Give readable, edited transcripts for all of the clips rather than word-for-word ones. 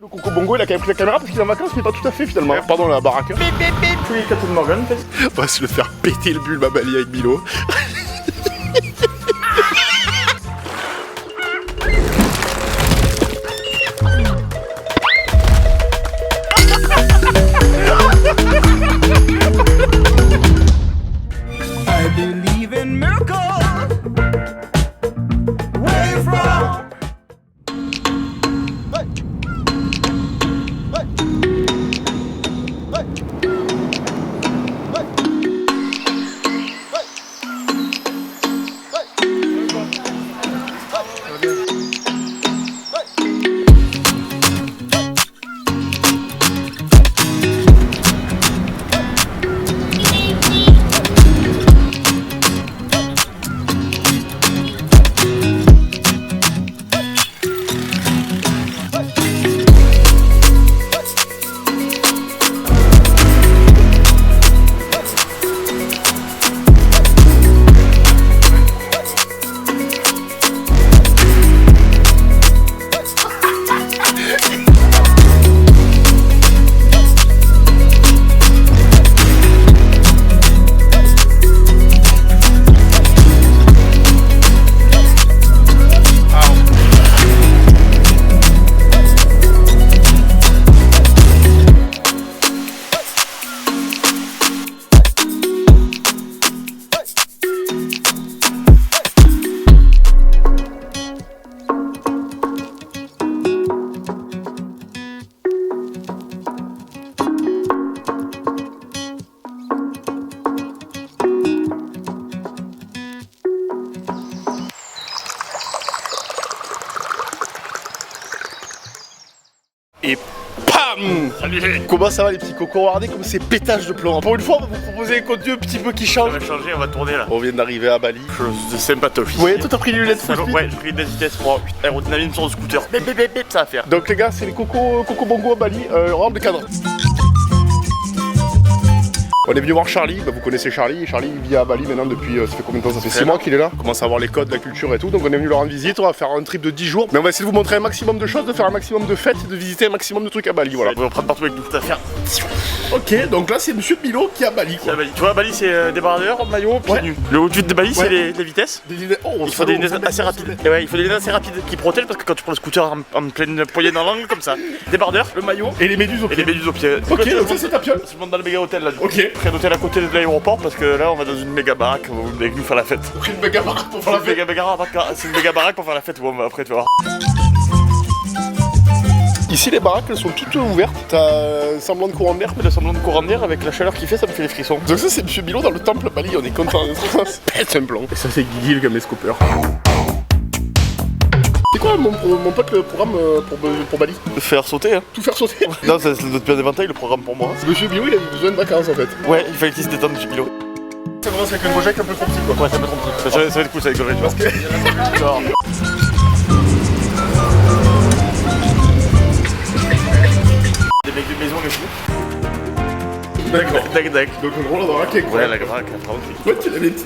Le Coco Bongo il a quand même pris la caméra parce qu'il est en vacances mais pas tout à fait finalement. Pardon la baraque. Bip bip bip. Oui, Captain Morgan. On va se le faire péter le bulbe à Bali avec Bilo. I believe in miracles. Where you from? Et PAM! Salut! Comment ça va les petits cocos? Regardez comme c'est pétage de plomb. Pour une fois on va vous proposer un contenu un petit peu qui change. On va changer, on va tourner là. On vient d'arriver à Bali. Chose de sympatoche. Ouais, toi t'as pris les lunettes full speed. Ouais, j'ai pris des vitesses pour aérodynamisme sur le scooter. Bip bip bip bip, ça va faire. Donc les gars, c'est les Coco Bongo à Bali, rampe de cadre. On est venu voir Charlie, bah, vous connaissez Charlie il vit à Bali maintenant depuis, ça fait combien de temps? Ça fait 6 mois qu'il est là. On commence à avoir les codes, la culture et tout, donc on est venu leur rendre visite, on va faire un trip de 10 jours. Mais on va essayer de vous montrer un maximum de choses, de faire un maximum de fêtes et de visiter un maximum de trucs à Bali, voilà. On va prendre partout avec nous, tout à faire. Ok, donc là c'est Monsieur Bilo qui est à Bali quoi. Bali. Tu vois, Bali c'est débardeur, maillot, pieds nus. Le haut de Bali c'est les vitesses. Des lunettes, oh, Il faut des lunettes assez rapides. Et ouais, il faut des lunettes assez rapides qui protègent parce que quand tu prends le scooter en pleine poignée dans l'angle comme ça. Débardeur, le maillot et les méduses au pied. et les méduses aux pieds. Ok, donc ça c'est ta piole. Je monte dans le méga hôtel là. Ok. Près d'hôtel à côté de l'aéroport parce que là on va dans une méga baraque, on va avec nous faire la fête. Une méga baraque pour faire la fête. C'est une méga baraque pour faire la fête, bon, après tu vas voir. Ici les baraques elles sont toutes ouvertes, t'as semblant de courant d'air. Le semblant de courant d'air avec la chaleur qu'il fait, ça me fait des frissons. Donc ça c'est Monsieur Bilo dans le temple à Bali, on est content d'être là, c'est pète un plomb. Et ça c'est Guigui le caméscopeur. C'est quoi mon pote le programme pour Bali? Faire sauter, hein. Tout faire sauter. Non, c'est notre bien d'éventail le programme pour moi. Monsieur Bilo il a besoin de vacances en fait. Ouais, il fallait qu'il se détende, Monsieur Bilo. Ça commence avec un project un peu trop petit quoi. Ouais, ça me trompe. Ça va être cool, ça va être gorgé, tu vois. Des mecs de maison et tout. D'accord. Dac. Donc en gros la baraque est quoi? Ouais, la baraque, vraiment. Ouais, tu l'avais dit.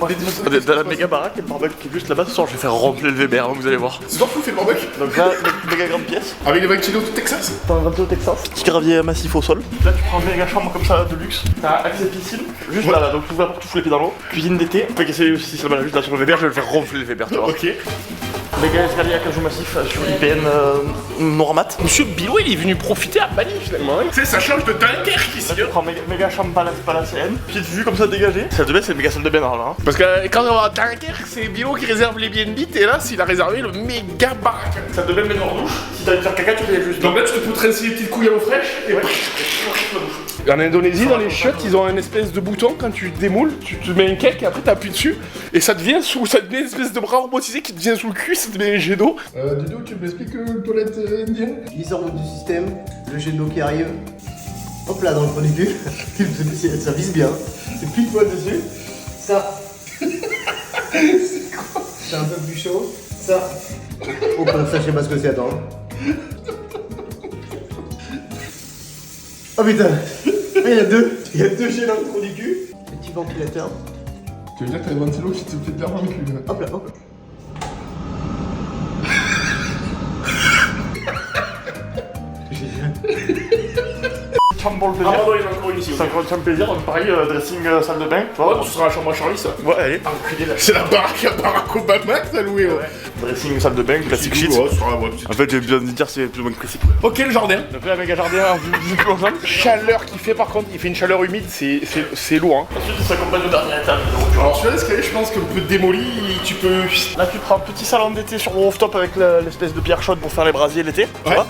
Dans la méga baraque, il y a le barbecue qui est juste là-bas. Ce soir, je vais faire remplir le Weber, vous allez voir. Ce soir tu fais le barbecue. Donc là, méga grande pièce. Avec les ventilos du Texas. T'as un râteau au Texas. Petit gravier massif au sol. Là, tu prends une méga chambre comme ça de luxe. T'as accès piscine. Juste là, donc tu ouvres la porte, tu fous les pieds dans l'eau. Cuisine d'été. On peut casser aussi ça juste là sur le Weber. Je vais le faire ronfler le Weber, tu vois. Ok. Méga escalier à cajou massif sur IPN Normat. Monsieur Bilo il est venu profiter à Bali finalement. Tu sais, ça change de Dunkerque ici. Là, tu prends méga chambre palacéenne. Pied de vue comme ça dégagé. Salle de bain, c'est une méga salle de bain là. Hein. Parce que quand on va à Dunkerque, c'est Bilo qui réserve les BNB et là, s'il a réservé le méga baraque. Salle de bain, mais hors douche. Si t'as envie de faire caca, tu fais juste. Donc là, tu te peux te rincer les petites couilles à l'eau fraîche et ouais. En Indonésie, dans les chiottes, ils ont un espèce de bouton quand tu démoules, tu te mets un cake et après tu appuies dessus et ça devient une espèce de bras robotisé qui te vient sous le cul, ça te met un jet d'eau. Dido, tu m'expliques le toilette indien? Mise en route du système, le jet d'eau qui arrive. Hop là dans le trou du cul. Ça vise bien. C'est pile poil dessus. Ça. C'est un peu plus chaud. Ça. Oh comme ça je sais pas ce que c'est, attends. Oh putain. Ah, il y a deux jets dans le trou du cul. Petit ventilateur. Tu veux dire que t'as un ventilo qui te fait perdre dans le cul là. Hop là, hop là. Chambre pour le plaisir. Ah, pardon, il y en a encore une ici. C'est encore une chambre plaisir, donc pareil, dressing, salle de bain. Tu Ouais, vois, ce sera la chambre à Charlie, ça. ouais, allez. C'est la baraque à Barack Obama que t'as loué, ouais. Dressing, salle de bain, classique shit. Ouais, ce sera la boîte. En fait, j'ai besoin de dire, c'est plus ou moins classique. Ok, le jardin. Donc là, méga jardin, du plus ensemble. Chaleur qu'il fait, par contre, il fait une chaleur humide, c'est lourd, hein. Ensuite, il s'accompagne de dernier étage. Alors, celui-là, l'escalier, je pense qu'un peu démoli, tu peux. Là, tu prends un petit salon d'été sur le rooftop avec l'espèce de pierre chaude pour faire les brasiers l'été. Tu Ouais. vois.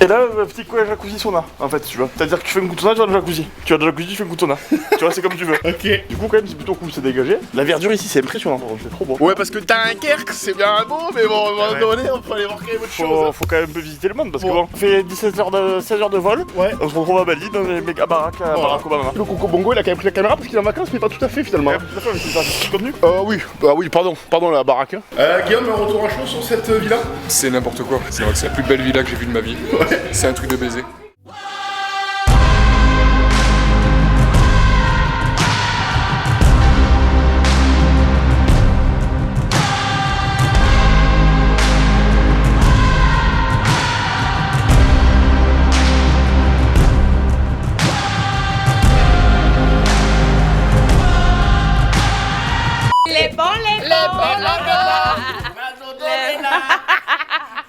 Et là, petit coin jacuzzi sauna, en fait, tu vois. C'est-à-dire que tu fais un coup de sauna, tu vas dans le jacuzzi. Tu vas dans le jacuzzi, tu fais un coup de sauna. Tu vois, c'est comme tu veux. Ok. Du coup, quand même, c'est plutôt cool, c'est dégagé. La verdure ici, c'est impressionnant, c'est trop beau. Ouais, parce que Dunkerque, c'est bien beau, mais bon, à un moment donné, on peut aller voir quand même autre chose. Faut quand même un peu visiter le monde parce que bon, on fait 16 heures de vol. Ouais. On se retrouve à Bali dans les méga baraques à Barack Obama. Le Coco Bongo, il a quand même pris la caméra parce qu'il est en vacances, mais pas tout à fait finalement. Ouais, tout à fait, mais c'est ça, c'est contenu. Oui, pardon, la baraque. Hein. Guillaume, un retour à chaud sur cette villa. C'est n'importe quoi. C'est vrai que c'est la plus belle villa que j'ai vue de ma vie. C'est un truc de baiser.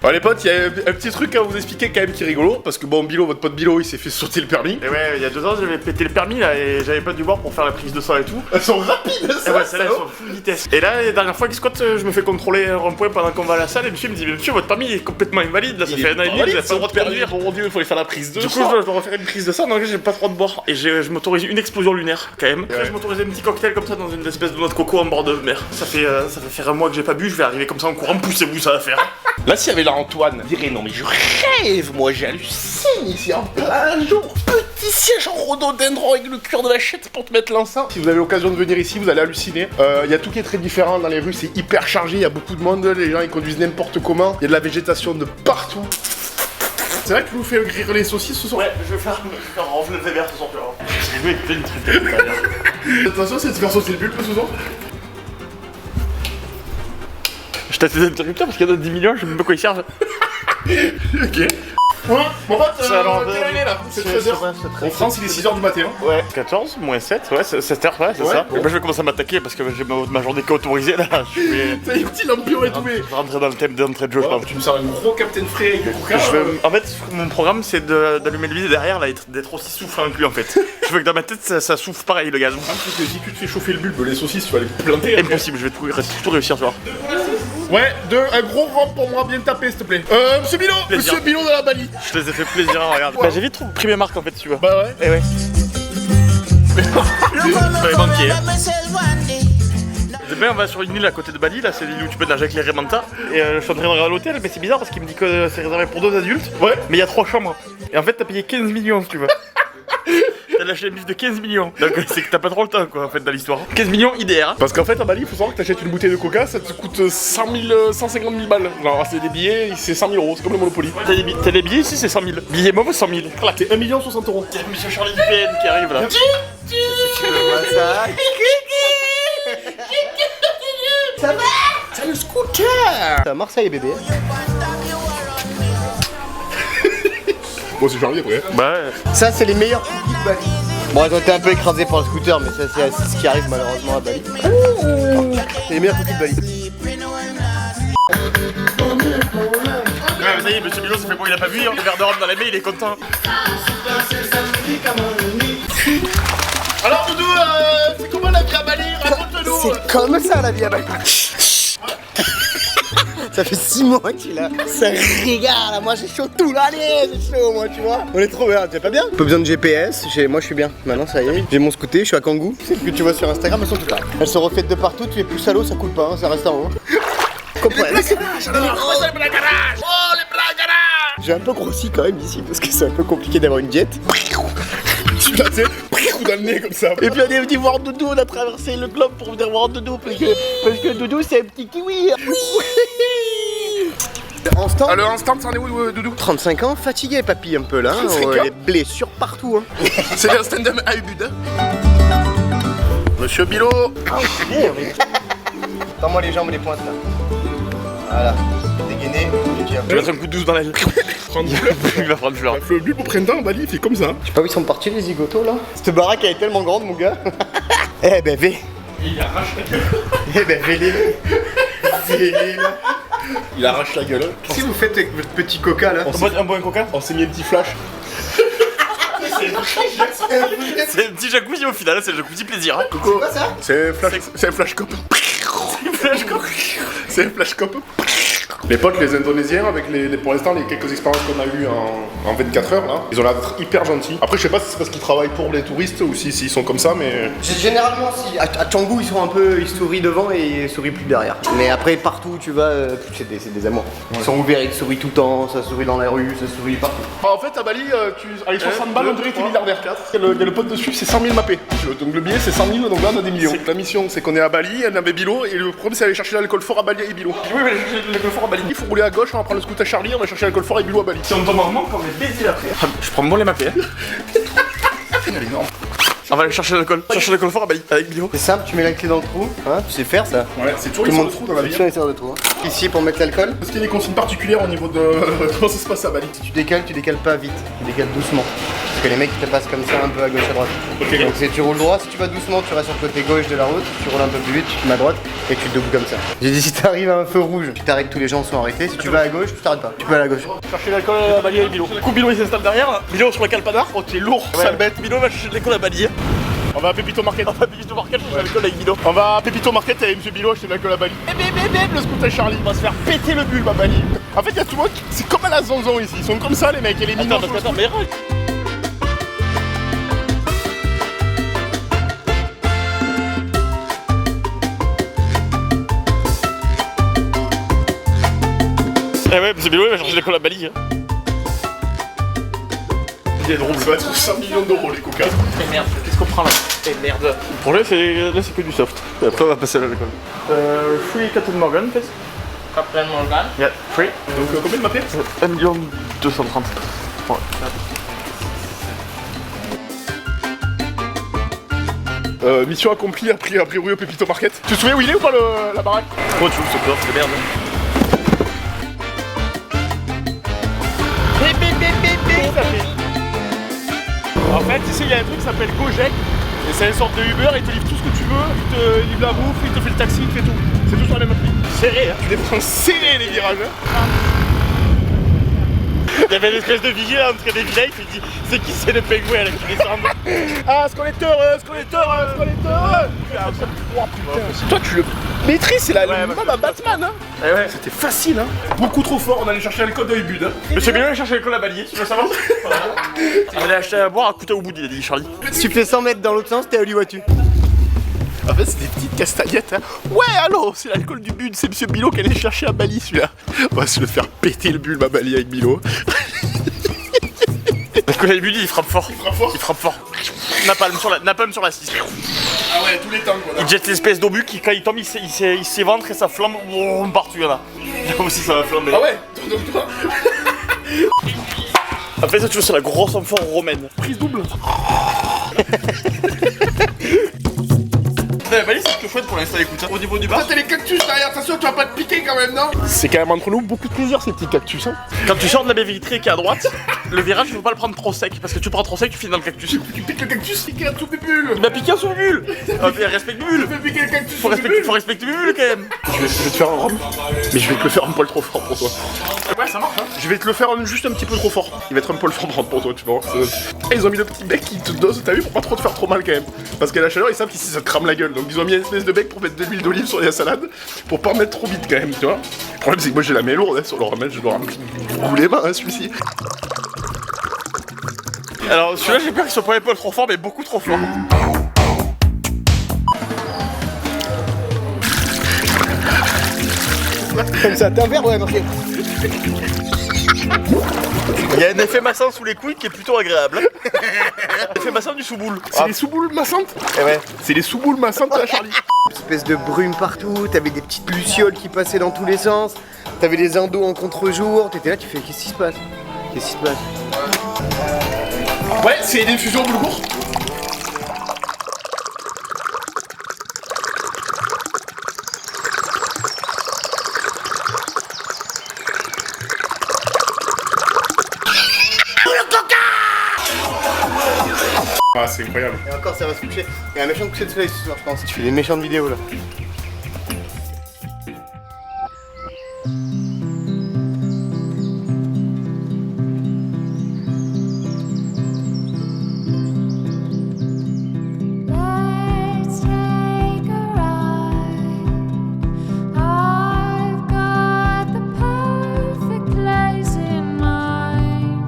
Alors les potes, il y a un petit truc à vous expliquer quand même qui est rigolo, parce que bon, Bilo, votre pote Bilo, il s'est fait sauter le permis. Et ouais, il y a 2 ans, j'avais pété le permis là et j'avais pas dû boire pour faire la prise de sang et tout. Elles sont rapides, Et ça, ouais, celle-là, elles sont full vitesse. Et là, la dernière fois que squat, je me fais contrôler un rond-point pendant qu'on va à la salle et monsieur me dit, mais monsieur, votre permis il est complètement invalide là, ça fait un an et demi, vous avez pas le droit de conduire. Mon dieu, il faut aller faire la prise de Du coup, sang. je dois refaire une prise de sang, donc j'ai pas trop de boire. Et je m'autorise une explosion lunaire quand même. Après, je m'autorise un petit cocktail comme ça dans une espèce de noix de coco en bord de mer. Ça fait faire un mois que j'ai pas bu, je vais arriver comme ça en courant, poussez-vous, ça va faire. Là, s'il y avait là Antoine, il dirait non, mais je rêve, moi j'hallucine ici en plein jour. Petit siège en rhododendron avec le cuir de la chette pour te mettre l'encens. Si vous avez l'occasion de venir ici, vous allez halluciner. Il y a tout qui est très différent dans les rues, c'est hyper chargé, il y a beaucoup de monde, les gens ils conduisent n'importe comment, il y a de la végétation de partout. C'est vrai que tu nous fais griller les saucisses ce soir? Ouais, je vais faire renfler le verre ce soir, tu vois. Je vais écouter une truc. Attention, c'est de faire sauter le bulbe ce soir. Je tâte des interrupteurs parce qu'il y en a 10 millions, je sais même pas quoi ils servent. Ok. Ouais, mon pote, Ça alors, quelle heure il est là? C'est 13h. En France, il est 6h du matin. Ouais, 14, moins 7, ouais, 7h, ouais, c'est Ouais. ça. Et bah, je vais commencer à m'attaquer parce que j'ai ma journée qui est autorisée là. Je vais Ça y est, petit lampion et tout, mais. rentrer dans le thème d'entrée de jeu, je pense. Tu me sers un gros Captain Frey avec des coca. En fait, mon programme c'est d'allumer le vide derrière, là, d'être aussi soufflant que lui en fait. Je veux que dans ma tête ça souffle pareil le gaz. Parce que si tu te fais chauffer le bulbe, les saucisses, tu vas les planter. après. Impossible, je vais tout réussir ce soir. Ouais, un gros rhum pour moi, bien tapé, s'il te plaît. Monsieur Bilo, Plaisir. Monsieur Bilo de la Bali. Je les ai fait plaisir, hein, regarde. Bah, j'ai vite pris mes marques en fait, tu vois. Bah ouais. Et ouais. Ça m'avait manqué. Hein. Demain, on va sur une île à côté de Bali, là, c'est l'île où tu peux nager avec les Remanta. Et je suis en train de regarder à l'hôtel, mais c'est bizarre parce qu'il me dit que c'est réservé pour 2 adultes. Ouais. Mais il y a 3 chambres. Et en fait, t'as payé 15 millions si tu veux. T'as lâché un bif de 15 millions. Donc c'est que t'as pas trop le temps, quoi, en fait, dans l'histoire. 15 millions IDR. Parce qu'en fait, à Bali, il faut savoir que t'achètes une bouteille de coca, ça te coûte 150 000 balles. Genre, c'est des billets, c'est 100 000 euros, c'est comme le Monopoly. T'as des billets ici, c'est 100 000. Billets mauves, 100 000. Claqué 1 60 000 euros. Il y a Monsieur Charlie Dupin qui arrive là. C'est à Marseille, bébé. Bon, c'est Charlie après. Bah ouais. Ça, c'est les meilleurs cookies de Bali. Bon, ils ont été un peu écrasés par le scooter, mais ça, c'est ce qui arrive malheureusement à Bali. C'est les meilleurs cookies de Bali. Ouais, mais ça y est, Monsieur Milo, ça fait bon, il a pas vu, hein. Le verre de rhum dans la main, il est content. Alors, Doudou, c'est comment la vie à Bali? Raconte-nous. C'est comme ça la vie à Bali. Ça fait 6 mois qu'il est là. Ça régale, moi j'ai chaud tout l'année, c'est chaud moi tu vois. On est trop bien, tu vas pas bien? Pas besoin de GPS, moi je suis bien. Maintenant ça y est, j'ai mon scooter, je suis à Kangoo. Celles que tu vois sur Instagram, elles sont toutes là. Elles sont refaites de partout, tu es plus à l'eau, ça coule pas, hein, ça reste en haut. J'ai un peu grossi quand même ici parce que c'est un peu compliqué d'avoir une jet. Tu l'as, tu sais, coup dans le nez comme ça. Et puis on est venu voir Doudou, on a traversé le globe pour venir voir Doudou parce que Doudou c'est un petit kiwi. Oui. En stand, Alors, en stand, c'en est où, Doudou? 35 ans, fatigué papy un peu là, 35 ans. les blessures partout. Hein. C'est un stand-up à Ubud. Monsieur Bilo. Tends-moi les jambes, les pointes là. Voilà, dégainé, et puis tiens. Je vais mettre un coup de douce dans l'aile. Prendre fleur. Il va prendre fleur. Le bulbe au printemps, Bali, il fait comme ça. Je sais pas où ils sont partis les zigotos là. Cette baraque elle est tellement grande mon gars. Eh ben V. Il arrache la gueule. Eh ben V-les. V-les là. Il arrache la gueule. Qu'est-ce que vous faites avec votre petit coca là? Un bon coca. On s'est mis un petit flash. C'est un petit jacuzzi au final, c'est le jacuzzi plaisir. Hein. C'est quoi ça? C'est un flash cop. C'est un flash cop. Les potes, les Indonésiens, avec pour l'instant les quelques expériences qu'on a eues en 24 heures, là, ils ont l'air d'être hyper gentils. Après, je sais pas si c'est parce qu'ils travaillent pour les touristes ou s'ils sont comme ça, mais. Généralement, si à Canggu ils sont un peu, ils sourient devant et ils sourient plus derrière. Mais après, partout où tu vas, c'est des amours. Ils sont ouverts, ils sourient tout le temps, ça sourit dans la rue, ça sourit partout. En fait, à Bali, avec 60 balles, on dirait que t'es milliardaire. Il y a le pote dessus, c'est 100 000 mappés. Donc le billet, c'est 100 000, donc là, on a des millions. La mission, c'est qu'on est à Bali, elle avait Bilo, et le problème, c'est aller chercher l'alcool fort à Bali et Bilo. Oui, mais l'alcool fort à Bali. Il faut rouler à gauche, on va prendre le scoot à Charlie, on va chercher l'alcool fort et Bilo à Bali. Si on tombe en manque, on est baisé après. Je prends bon les mappés. Elle est énorme. On va aller chercher l'alcool. Chercher l'alcool fort à Bali avec Bilo. C'est simple, tu mets la clé dans le trou, hein, tu sais faire ça. Ouais, c'est toujours Tout une le sorte de trou dans la vie. C'est toujours une sorte de trou. Hein. Ici pour mettre l'alcool, Est-ce qu'il y a des consignes particulières au niveau de comment ça se passe à Bali? si tu décales pas vite, tu décales doucement. Parce que les mecs ils te passent comme ça un peu à gauche à droite. Ok. Donc si tu roules droit, si tu vas doucement, tu restes sur le côté gauche de la route, tu roules un peu plus vite, tu te mets à droite et tu te doubles comme ça. J'ai dit si t'arrives à un feu rouge, tu t'arrêtes, tous les gens sont arrêtés. Si tu vas à gauche, tu t'arrêtes pas. Tu peux aller à gauche. Chercher l'alcool à Bali avec Bilo. Du coup, Bilo il s'installe derrière. Bilo sur le calpadar. Oh, t'es lourd, sale bête. Bilo va chercher l'alcool à Bali. On va à Pépito Market. On va à Pépito Market chercher l'alcool avec Bilo. On va à Pépito Market avec Monsieur Bilo acheter de l'alcool à Bali. Le scoot à Charlie. On va se faire péter le bulbe à Bali. En fait, il y a tout le monde c'est comme à la Zonzon ici. Ils sont comme ça, les mecs. Et les mignons. Attends, mais eh ouais, Monsieur Bilo il va chercher l'alcool à Bali. Hein. Il est drôle. Ça va être 100 millions d'euros les coca. Eh merde, qu'est-ce qu'on prend là? Eh merde. Le projet, c'est que du soft. Et après, on va passer à l'alcool. Free Captain Morgan, please. Captain Morgan. Yeah, free. Donc, combien de mappés? 1 230 000. Mission accomplie a priori au Pépito Market. Tu te souviens où il est ou pas la baraque? Oh, tu ouvres ce coffre de merde. En fait, ici il y a un truc qui s'appelle Gojek. Et c'est une sorte de Uber, il te livre tout ce que tu veux, il te livre la bouffe, il te fait le taxi, il te fait tout. C'est tout sur la même appli. Serré, hein. Tu les prends serrés les virages. Hein. Il y avait une espèce de vigier entre les villas, il s'est dit c'est qui c'est le pingouin là qui descend. Ah, Scoletteur. Oh putain. Toi tu le maîtrises, c'est le même à Batman. Hein. Eh ouais. C'était facile, hein. Beaucoup trop fort, on allait chercher l'alcool de Ubud. Hein. Monsieur Bilo il cherche l'alcool à Bali, tu veux savoir? On allait acheter à boire à couteau au bout, il a dit Charlie. Si tu fais 100 mètres dans l'autre sens, t'es à Oliwatu. En fait, c'est des petites castagnettes. Hein. Ouais, allô, c'est l'alcool du Bud, c'est Monsieur Bilo qui allait chercher à Bali celui-là. On va se le faire péter le bulbe à Bali avec Bilo. L'alcool à Bali, il frappe fort. Il frappe fort. Napalm sur la 6. Ah ouais, tous les temps quoi. Il jette l'espèce d'obus qui, quand il tombe, il s'éventre et ça flamme partout, là. Là aussi, ça va flamber. Ah ouais, donc toi. Après ça, tu vois, c'est la grosse amphore romaine. Prise double. Bali, c'est plutôt chouette pour l'installer, écoute. Au niveau du bar. T'as les cactus derrière, attention, tu vas pas te piquer quand même, non? C'est quand même entre nous beaucoup de plaisir ces petits cactus. Hein. Quand tu sors de la baie vitrée qui est à droite, le virage, il faut pas le prendre trop sec. Parce que tu prends trop sec, tu finis dans le cactus. Tu piques le cactus, piquer à tous mes bulles. Il m'a piqué sur Bulle. Respecte Bulle. Tu fais piquer le cactus. Faut respecter Bulle quand même. Je vais te faire un rhum, mais je vais te le faire un poil trop fort pour toi. Ouais, ça marche, hein. Je vais te le faire juste un petit peu trop fort. Il va être un poil fort pour toi, tu vois. Et ils ont mis le petit bec qui te dose, t'as vu, pour pas trop te faire trop mal quand même. Parce qu'à la chaleur, ils savent qu'ici ça te crame la gueule. Donc ils ont mis une espèce de bec pour mettre de l'huile d'olive sur la salade, pour pas mettre trop vite quand même, tu vois. Le problème c'est que moi j'ai la main lourde, hein, sur le ramen, je dois remplir beaucoup les mains, hein, celui-ci. Alors celui-là, j'ai peur qu'il soit pas un poil trop fort, mais beaucoup trop fort. Comme ça, t'as un verre, ouais, marqué. Il y a un effet massant sous les couilles qui est plutôt agréable. Effet massant du sous-boule. C'est les sous-boules massantes. Eh ouais. C'est les sous-boules massantes de la Charlie. Espèce de brume partout, t'avais des petites lucioles qui passaient dans tous les sens, t'avais des indos en contre-jour, t'étais là, tu fais qu'est-ce qui se passe? Qu'est-ce qui se passe? Ouais, c'est une infusion boulgour. Ah, c'est incroyable. Et encore, ça va se coucher. Il y a un méchant coucher de soleil ce soir, je pense. Tu fais des méchantes vidéos là. Let's take a ride. I've got the perfect place in mind.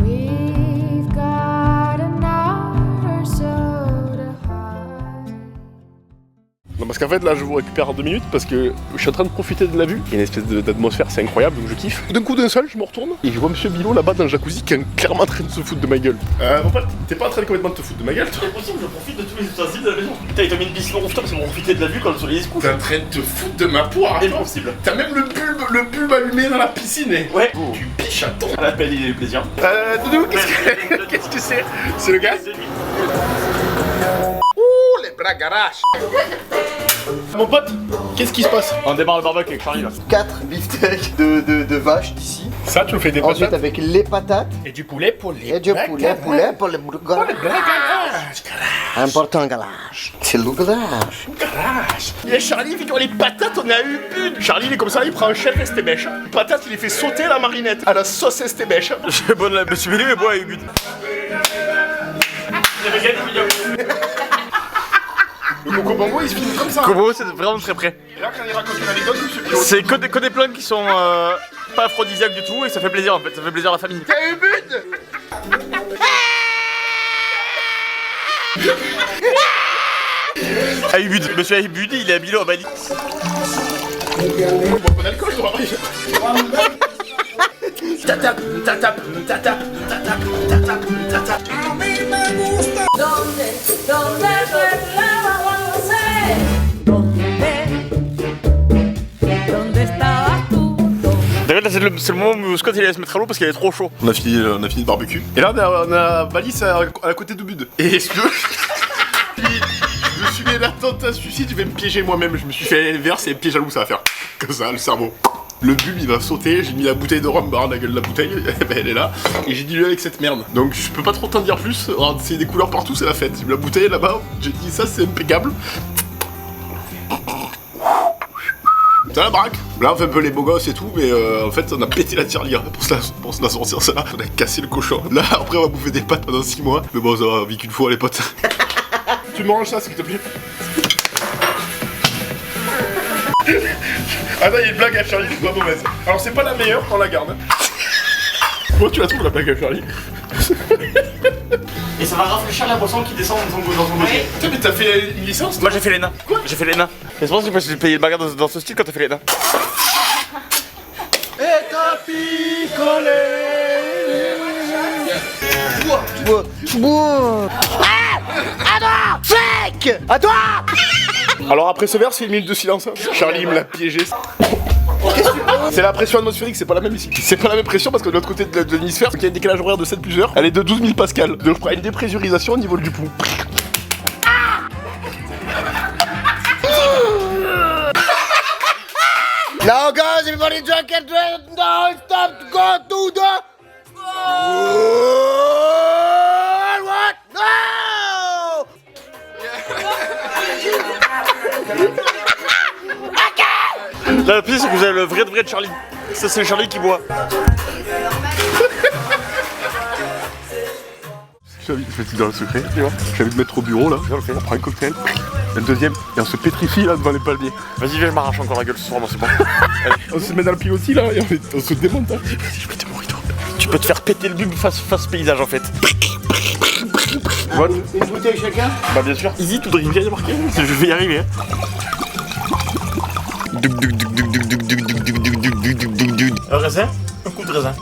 We've got an hour or so to hide. Non, parce qu'en fait là je vous récupère en 2 minutes parce que je suis en train de profiter de la vue. Il y a une espèce d'atmosphère, c'est incroyable, donc je kiffe. D'un coup d'un seul, je me retourne et je vois Monsieur Bilot là-bas dans le jacuzzi qui est clairement en train de se foutre de ma gueule. Mon pote, t'es pas en train de complètement de te foutre de ma gueule toi? C'est possible, je profite de tous les ustensiles de la maison. Putain, il t'a mis une piscine rooftop, c'est pour profiter de la vue quand le soleil se couche. T'es en train de te foutre de ma poire, toi. Impossible. T'as même le bulbe allumé dans la piscine. Ouais. Tu piches à ton. À l'appel, il est plaisir. Doudou, qu'est-ce que c'est? C'est le gaz? Ouh, les bras garages. Mon pote, qu'est-ce qui se passe? On démarre le barbecue avec Charlie là. 4 beefsteaks de vache d'ici. Ça, tu me fais des Ensuite patates avec les patates. et du poulet pour les Et du poulet pour le garage. Important garage. C'est le garage. garages. Et Charlie, vu qu'on les patates, on a eu une. Charlie, il est comme ça, il prend un chef estébèche. Les patates, il les fait sauter à la marinette, à la sauce estébèche. J'ai bonne la monsieur Bélu, mais bois avec but. Le Coco Bongo, il se filme comme ça. Kobo, c'est vraiment très près. Et là, quand il raconte une anecdote, monsieur Bilot. C'est que des plans qui sont pas aphrodisiaques du tout et ça fait plaisir en fait, ça fait plaisir à la famille. T'as eu but? Aïbud, monsieur Aïbud, il est à Bilo à Bali. On boit pas d'alcool, toi. Tatap, tatap, tatap, tatap, tatap, tatap. ¿Dónde fue la balance? ¿Dónde estabas tú? D'ailleurs là c'est le moment où Scott il allait se mettre à l'eau parce qu'il est trop chaud. On a fini le barbecue. Et là, on a Valis à côté de Bud. Et est-ce que. Je me suis mis la tente à suicide, je vais me piéger moi-même. Je me suis fait l'inverse et piège à loup, ça va faire. Comme ça, le cerveau. Le bulbe il va sauter, j'ai mis la bouteille de rhum dans la gueule de la bouteille, ben, elle est là, et j'ai dilué avec cette merde. Donc je peux pas trop t'en dire plus, regarde, c'est des couleurs partout, c'est la fête. J'ai mis la bouteille là-bas, j'ai dit ça c'est impeccable. Ça la braque. Là on fait un peu les beaux gosses et tout, mais en fait on a pété la tirelire pour se la sortir ça. On a cassé le cochon. Là après on va bouffer des pâtes pendant 6 mois, mais bon ça va, vie qu'une fois les potes. Tu me ranges ça s'il te plaît. Attends, il y a une blague à Charlie, c'est pas mauvaise. Alors c'est pas la meilleure, on la garde. Comment tu la trouves la blague à Charlie? Et ça va rafraîchir la boisson qui descend dans son dossier. Putain mais t'as fait une licence? Moi j'ai fait l'ENA. Quoi? J'ai fait l'ENA. Et c'est pour ça que j'ai payé le bagarre dans ce style quand t'as fait l'ENA. À toi. Alors après ce verre, c'est 1 minute de silence. Charlie il me l'a piégé. C'est la pression atmosphérique, c'est pas la même ici. C'est pas la même pression parce que de l'autre côté de l'hémisphère, il y a un décalage horaire de 7 plus heures, elle est de 12 000 pascal. Donc je prends une dépressurisation au niveau du pouls. Now guys, everybody drink it. Now it's time to go to the... What? No! Là le pire c'est que vous avez le vrai de Charlie. Ça c'est le Charlie qui boit. Je vais te dire le secret, tu vois. J'ai envie de mettre au bureau là, on prend un cocktail, un deuxième, et on se pétrifie là devant les palmiers. Vas-y viens je m'arrache encore la gueule ce soir, moi c'est bon. On se met dans le pilotis là et on se démonte. Hein. Vas-y je vais te mourir. Tu peux te faire péter le bulbe face paysage en fait. Voilà. Une bouteille chacun. Bah bien sûr. Easy to drink, j'ai marqué. Je vais y arriver. Un raisin, un coup de raisin.